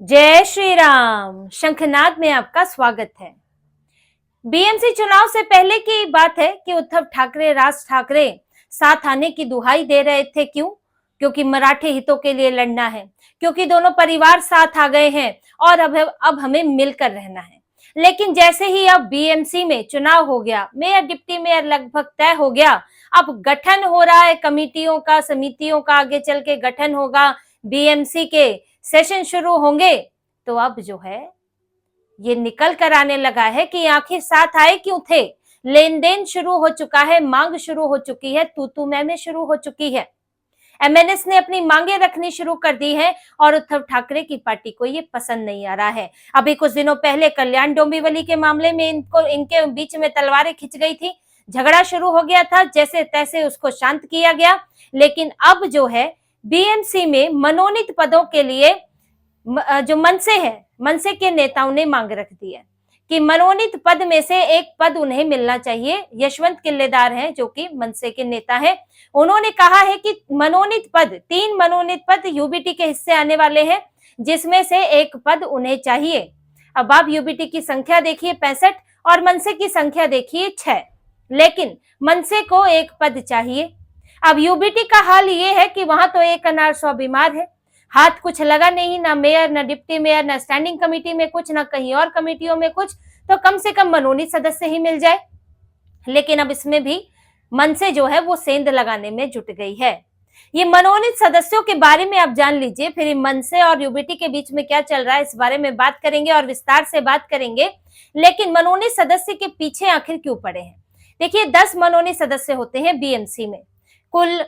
जय श्री राम। शंखनाद में आपका स्वागत है। बीएमसी चुनाव से पहले की बात है कि उद्धव ठाकरे, राज ठाकरे साथ आने की दुहाई दे रहे थे। क्यों? क्योंकि मराठे हितों के लिए लड़ना है, क्योंकि दोनों परिवार साथ आ गए हैं और अब हमें मिलकर रहना है। लेकिन जैसे ही अब बीएमसी में चुनाव हो गया, मेयर डिप्टी मेयर लगभग तय हो गया, अब गठन हो रहा है कमिटियों का, समितियों का, आगे चल के गठन होगा, बीएमसी के सेशन शुरू होंगे। तो अब जो है ये निकल कर आने लगा है कि आखिर साथ आए क्यों थे। लेन देन शुरू हो चुका है, मांग शुरू हो चुकी है, तू मैं शुरू हो चुकी है। एमएनएस ने अपनी मांगे रखनी शुरू कर दी है और उद्धव ठाकरे की पार्टी को ये पसंद नहीं आ रहा है। अभी कुछ दिनों पहले कल्याण डोंबिवली के मामले में इनके बीच में तलवारें खिंच गई थी, झगड़ा शुरू हो गया था, जैसे तैसे उसको शांत किया गया। लेकिन अब जो है बीएमसी में मनोनीत पदों के लिए जो मनसे के नेताओं ने मांग रख दी है कि मनोनीत पद में से एक पद उन्हें मिलना चाहिए। यशवंत किल्लेदार हैं जो कि मनसे के नेता हैं, उन्होंने कहा है कि मनोनीत पद, 3 मनोनीत पद यूबीटी के हिस्से आने वाले हैं, जिसमें से एक पद उन्हें चाहिए। अब आप यूबीटी की संख्या देखिए 65 और मनसे की संख्या देखिए 6, लेकिन मनसे को एक पद चाहिए। अब यूबीटी का हाल ये है कि वहां तो एक अनार 100 बीमार है, हाथ कुछ लगा नहीं, ना मेयर, ना डिप्टी मेयर, ना स्टैंडिंग कमेटी में कुछ, ना कहीं और कमेटियों में कुछ, तो कम से कम मनोनीत सदस्य ही मिल जाए। लेकिन अब इसमें भी मनसे जो है वो सेंध लगाने में जुट गई है। ये मनोनीत सदस्यों के बारे में आप जान लीजिए, फिर मनसे और यूबीटी के बीच में क्या चल रहा है इस बारे में बात करेंगे और विस्तार से बात करेंगे। लेकिन मनोनीत सदस्य के पीछे आखिर क्यों पड़े हैं? देखिए, 10 मनोनीत सदस्य होते हैं बीएमसी में। कुल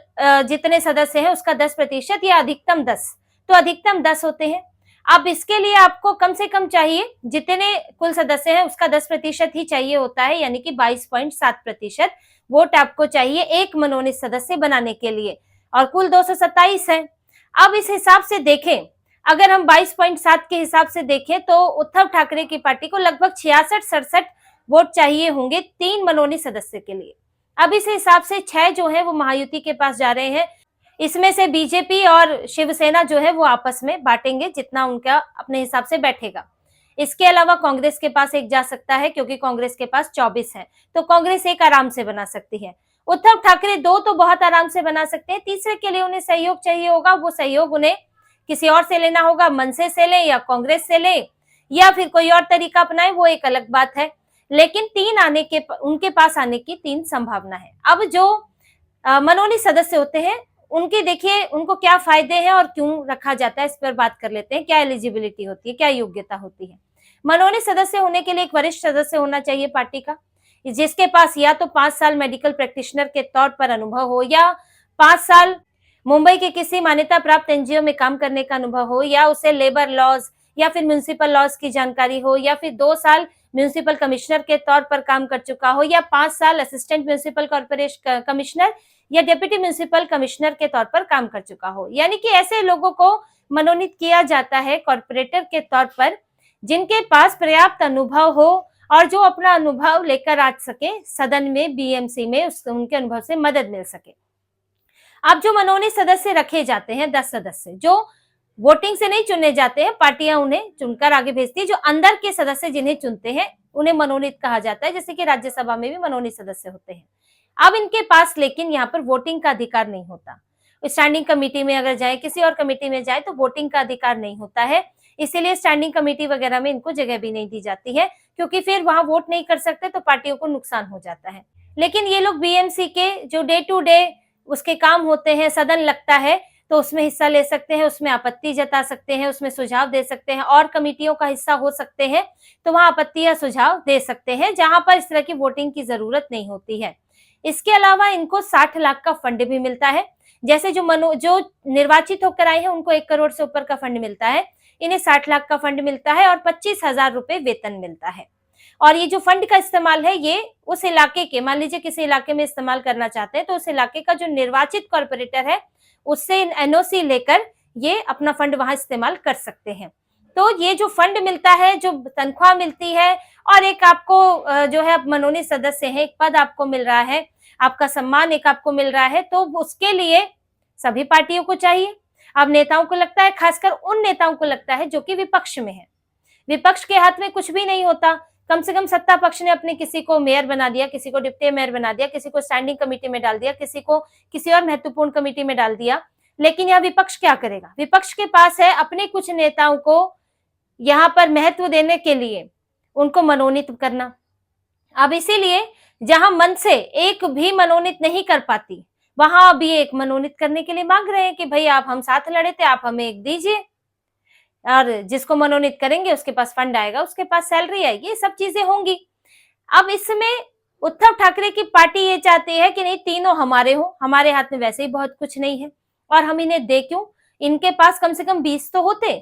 जितने सदस्य हैं उसका 10% या अधिकतम 10, तो अधिकतम 10 होते हैं। अब इसके लिए आपको कम से कम चाहिए, जितने कुल सदस्य हैं उसका 10% ही चाहिए होता है, यानी कि 22.7% वोट आपको चाहिए एक मनोनीत सदस्य बनाने के लिए, और कुल 227 है। अब इस हिसाब से देखें, अगर हम 22.7 के हिसाब से देखें तो उद्धव ठाकरे की पार्टी को लगभग 66-67 वोट चाहिए होंगे 3 मनोनीत सदस्य के लिए। अब इस हिसाब से 6 जो है वो महायुति के पास जा रहे हैं। इसमें से बीजेपी और शिवसेना जो है वो आपस में बांटेंगे जितना उनका अपने हिसाब से बैठेगा। इसके अलावा कांग्रेस के पास एक जा सकता है, क्योंकि कांग्रेस के पास 24 है, तो कांग्रेस एक आराम से बना सकती है। उद्धव ठाकरे 2 तो बहुत आराम से बना सकते हैं, तीसरे के लिए उन्हें सहयोग चाहिए होगा। वो सहयोग उन्हें किसी और से लेना होगा, मनसे से ले या कांग्रेस से ले या फिर कोई और तरीका अपनाए, वो एक अलग बात है। लेकिन 3 आने के उनके पास आने की 3 संभावना है। अब जो मनोनीत सदस्य होते हैं उनके देखिए उनको क्या फायदे हैं और क्यों रखा जाता है, इस पर बात कर लेते हैं। क्या एलिजिबिलिटी होती है, क्या योग्यता होती है? मनोनीत सदस्य होने के लिए एक वरिष्ठ सदस्य होना चाहिए पार्टी का, जिसके पास या तो 5 साल मेडिकल प्रैक्टिशनर के तौर पर अनुभव हो, या 5 साल मुंबई के किसी मान्यता प्राप्त एनजीओ में काम करने का अनुभव हो, या उसे लेबर लॉज या फिर म्युनिसिपल लॉज की जानकारी हो, या फिर 2 साल म्युनिसिपल कमिश्नर के तौर पर काम कर चुका हो, या 5 साल असिस्टेंट म्युनिसिपल कॉर्पोरेशन कमिश्नर या डेप्यूटी म्युनिसिपल कमिश्नर के तौर पर काम कर चुका हो। यानी कि ऐसे लोगों को मनोनीत किया जाता है कॉर्पोरेटर के तौर पर, जिनके पास पर्याप्त अनुभव हो और जो अपना अनुभव लेकर आ सके सदन में, बीएमसी में उनके अनुभव से मदद मिल सके। अब जो मनोनीत सदस्य रखे जाते हैं 10 सदस्य, जो वोटिंग से नहीं चुने जाते हैं, पार्टियां उन्हें चुनकर आगे भेजती है। जो अंदर के सदस्य जिन्हें चुनते हैं उन्हें मनोनीत कहा जाता है, जैसे कि राज्यसभा में भी मनोनीत सदस्य होते हैं। अब इनके पास लेकिन यहाँ पर वोटिंग का अधिकार नहीं होता। स्टैंडिंग कमेटी में अगर जाए, किसी और कमेटी में जाए, तो वोटिंग का अधिकार नहीं होता है। इसीलिए स्टैंडिंग कमेटी वगैरह में इनको जगह भी नहीं दी जाती है, क्योंकि फिर वहां वोट नहीं कर सकते तो पार्टियों को नुकसान हो जाता है। लेकिन ये लोग बीएमसी के जो डे टू डे उसके काम होते हैं, सदन लगता है तो उसमें हिस्सा ले सकते हैं, उसमें आपत्ति जता सकते हैं, उसमें सुझाव दे सकते हैं, और कमेटियों का हिस्सा हो सकते हैं तो वहां आपत्ति या सुझाव दे सकते हैं, जहां पर इस तरह की वोटिंग की जरूरत नहीं होती है। इसके अलावा इनको 60 लाख का फंड भी मिलता है। जैसे जो निर्वाचित होकर आए हैं उनको 1 करोड़ से ऊपर का फंड मिलता है, इन्हें 60 लाख का फंड मिलता है और 25,000 रुपए वेतन मिलता है। और ये जो फंड का इस्तेमाल है ये उस इलाके के, मान लीजिए किसी इलाके में इस्तेमाल करना चाहते हैं तो उस इलाके का जो निर्वाचित कॉर्पोरेटर है उससे एनओसी लेकर ये अपना फंड वहां इस्तेमाल कर सकते हैं। तो ये जो फंड मिलता है, जो तनख्वाह मिलती है, और एक आपको जो है मनोनीत सदस्य है, एक पद आपको मिल रहा है, आपका सम्मान एक आपको मिल रहा है, तो उसके लिए सभी पार्टियों को चाहिए। अब नेताओं को लगता है, खासकर उन नेताओं को लगता है जो कि विपक्ष में है, विपक्ष के हाथ में कुछ भी नहीं होता। कम से कम सत्ता पक्ष ने अपने किसी को मेयर बना दिया, किसी को डिप्टी मेयर बना दिया, किसी को स्टैंडिंग कमेटी में डाल दिया, किसी को किसी और महत्वपूर्ण कमेटी में डाल दिया। लेकिन यह विपक्ष क्या करेगा? विपक्ष के पास है अपने कुछ नेताओं को यहाँ पर महत्व देने के लिए उनको मनोनीत करना। अब इसीलिए जहां मन से एक भी मनोनीत नहीं कर पाती, वहां अभी एक मनोनीत करने के लिए मांग रहे हैं कि भाई आप हम साथ लड़े थे, आप हमें एक दीजिए, और जिसको मनोनीत करेंगे उसके पास फंड आएगा, उसके पास सैलरी आएगी, ये सब चीजें होंगी। अब इसमें उद्धव ठाकरे की पार्टी ये चाहती है कि नहीं, तीनों हमारे हो, हमारे हाथ में वैसे ही बहुत कुछ नहीं है और हम इन्हें दे क्यों? इनके पास कम से कम 20 तो होते,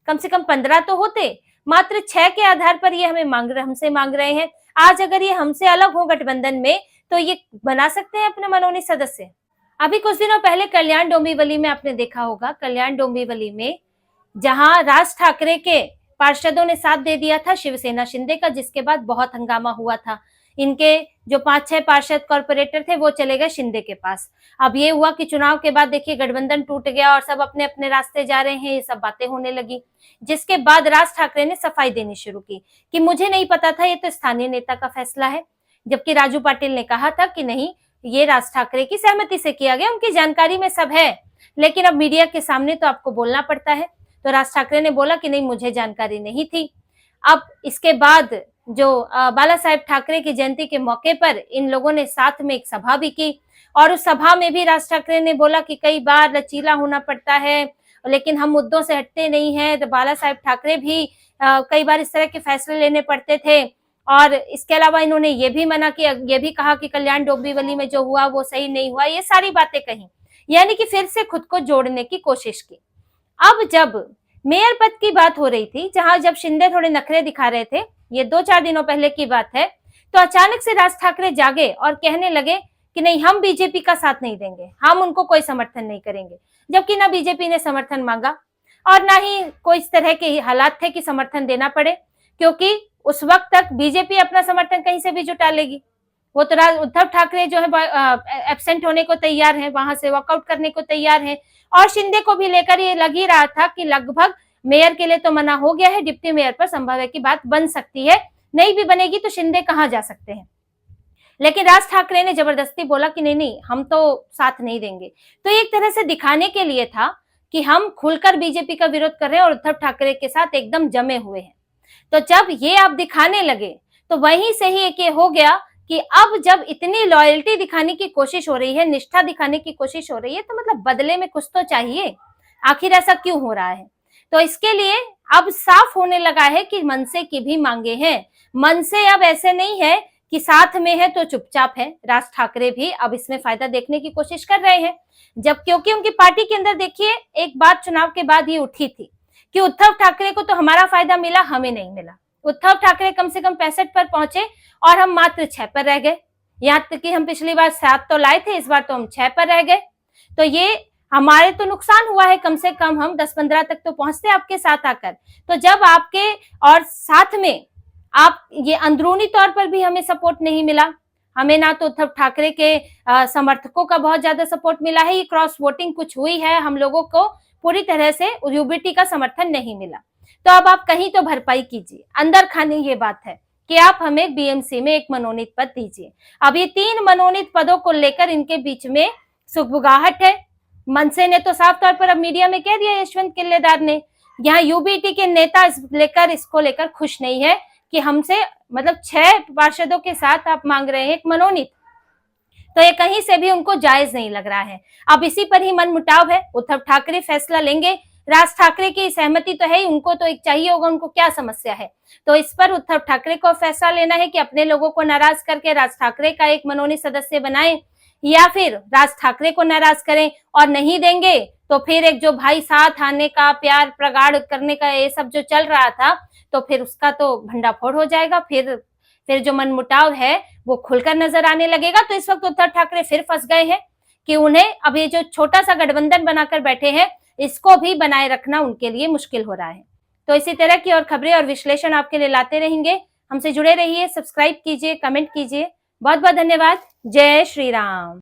कम से कम 15 तो होते, मात्र 6 के आधार पर ये हमसे मांग रहे हैं। आज अगर ये हमसे अलग हो गठबंधन में तो ये बना सकते हैं अपने मनोनीत सदस्य। अभी कुछ दिनों पहले कल्याण डोंबिवली में आपने देखा होगा, कल्याण डोंबिवली में जहां राज ठाकरे के पार्षदों ने साथ दे दिया था शिवसेना शिंदे का, जिसके बाद बहुत हंगामा हुआ था। इनके जो 5-6 पार्षद कॉर्पोरेटर थे वो चले गए शिंदे के पास। अब ये हुआ कि चुनाव के बाद देखिए गठबंधन टूट गया और सब अपने अपने रास्ते जा रहे हैं, ये सब बातें होने लगी। जिसके बाद राज ठाकरे ने सफाई देनी शुरू की कि मुझे नहीं पता था, ये तो स्थानीय नेता का फैसला है। जबकि राजू पाटिल ने कहा था कि नहीं, ये राज ठाकरे की सहमति से किया गया, उनकी जानकारी में सब है, लेकिन अब मीडिया के सामने तो आपको बोलना पड़ता है। तो राज ठाकरे ने बोला कि नहीं, मुझे जानकारी नहीं थी। अब इसके बाद जो बाला साहेब ठाकरे की जयंती के मौके पर इन लोगों ने साथ में एक सभा भी की और उस सभा में भी राज ठाकरे ने बोला कि कई बार लचीला होना पड़ता है, लेकिन हम मुद्दों से हटते नहीं हैं। तो बाला साहेब ठाकरे भी कई बार इस तरह के फैसले लेने पड़ते थे। और इसके अलावा इन्होंने ये भी ये भी कहा कि कल्याण डोंबिवली में जो हुआ वो सही नहीं हुआ, ये सारी बातें कही, यानी कि फिर से खुद को जोड़ने की कोशिश की। अब जब मेयर पद की बात हो रही थी, जब शिंदे थोड़े नखरे दिखा रहे थे, ये 2-4 दिनों पहले की बात है, तो अचानक से राज ठाकरे जागे और कहने लगे कि नहीं, हम बीजेपी का साथ नहीं देंगे, हम उनको कोई समर्थन नहीं करेंगे। जबकि ना बीजेपी ने समर्थन मांगा और ना ही कोई इस तरह के हालात थे कि समर्थन देना पड़े, क्योंकि उस वक्त तक बीजेपी अपना समर्थन कहीं से भी जुटा लेगी। वो तो उद्धव ठाकरे जो है एब्सेंट होने को तैयार है, वहां से वॉकआउट करने को तैयार है। और शिंदे को भी लेकर ये लग ही रहा था कि लगभग मेयर के लिए तो मना हो गया है, डिप्टी मेयर पर संभव है कि बात बन सकती है, नहीं भी बनेगी तो शिंदे कहाँ जा सकते हैं। लेकिन राज ठाकरे ने जबरदस्ती बोला कि नहीं नहीं, हम तो साथ नहीं देंगे। तो एक तरह से दिखाने के लिए था कि हम खुलकर बीजेपी का विरोध कर रहे हैं और उद्धव ठाकरे के साथ एकदम जमे हुए हैं। तो जब ये आप दिखाने लगे तो वहीं से ही एक ये हो गया कि अब जब इतनी लॉयल्टी दिखाने की कोशिश हो रही है, निष्ठा दिखाने की कोशिश हो रही है, तो मतलब बदले में कुछ तो चाहिए। आखिर ऐसा क्यों हो रहा है? तो इसके लिए अब साफ होने लगा है कि मनसे की भी मांगे हैं। मनसे अब ऐसे नहीं है कि साथ में है तो चुपचाप है। राज ठाकरे भी अब इसमें फायदा देखने की कोशिश कर रहे हैं, जब क्योंकि उनकी पार्टी के अंदर देखिए एक बात चुनाव के बाद ही उठी थी कि उद्धव ठाकरे को तो हमारा फायदा मिला, हमें नहीं मिला। उद्धव ठाकरे कम से कम 65 पर पहुंचे और हम मात्र 6 पर रह गए। यहाँ तक कि हम पिछली बार 7 तो लाए थे, इस बार तो हम 6 पर रह गए। तो ये हमारे तो नुकसान हुआ है, कम से कम हम 10-15 तक तो पहुंचते आपके साथ आकर। तो जब आपके और साथ में आप ये अंदरूनी तौर पर भी हमें सपोर्ट नहीं मिला, हमें ना तो उद्धव ठाकरे के समर्थकों का बहुत ज्यादा सपोर्ट मिला है, ये क्रॉस वोटिंग कुछ हुई है, हम लोगों को पूरी तरह से यूबीटी का समर्थन नहीं मिला। तो अब आप कहीं तो भरपाई कीजिए। अंदर खाने ये बात है कि आप हमें बीएमसी में एक मनोनीत पद दीजिए। अब ये 3 मनोनीत पदों को लेकर इनके बीच में सुगबुगाहट है। मनसे ने तो साफ तौर पर अब मीडिया में कह दिया, यशवंत किल्लेदार ने, यहाँ यूबीटी के नेता इसको लेकर खुश नहीं है कि हमसे मतलब 6 पार्षदों के साथ आप मांग रहे हैं एक मनोनीत। तो ये कहीं से भी उनको जायज नहीं लग रहा है। अब इसी पर ही मनमुटाव है। उद्धव ठाकरे फैसला लेंगे, राज ठाकरे की सहमति तो है ही, उनको तो एक चाहिए होगा, उनको क्या समस्या है। तो इस पर उद्धव ठाकरे को फैसला लेना है कि अपने लोगों को नाराज करके राज ठाकरे का एक मनोनीत सदस्य बनाएं, या फिर राज ठाकरे को नाराज करें। और नहीं देंगे तो फिर एक जो भाई साथ आने का, प्यार प्रगाढ़ करने का ये सब जो चल रहा था, तो फिर उसका तो भंडाफोड़ हो जाएगा। फिर जो मनमुटाव है वो खुलकर नजर आने लगेगा। तो इस वक्त उद्धव ठाकरे फिर फंस गए हैं कि उन्हें अब ये जो छोटा सा गठबंधन बनाकर बैठे हैं, इसको भी बनाए रखना उनके लिए मुश्किल हो रहा है। तो इसी तरह की और खबरें और विश्लेषण आपके लिए लाते रहेंगे। हमसे जुड़े रहिए, सब्सक्राइब कीजिए, कमेंट कीजिए। बहुत बहुत धन्यवाद। जय श्री राम।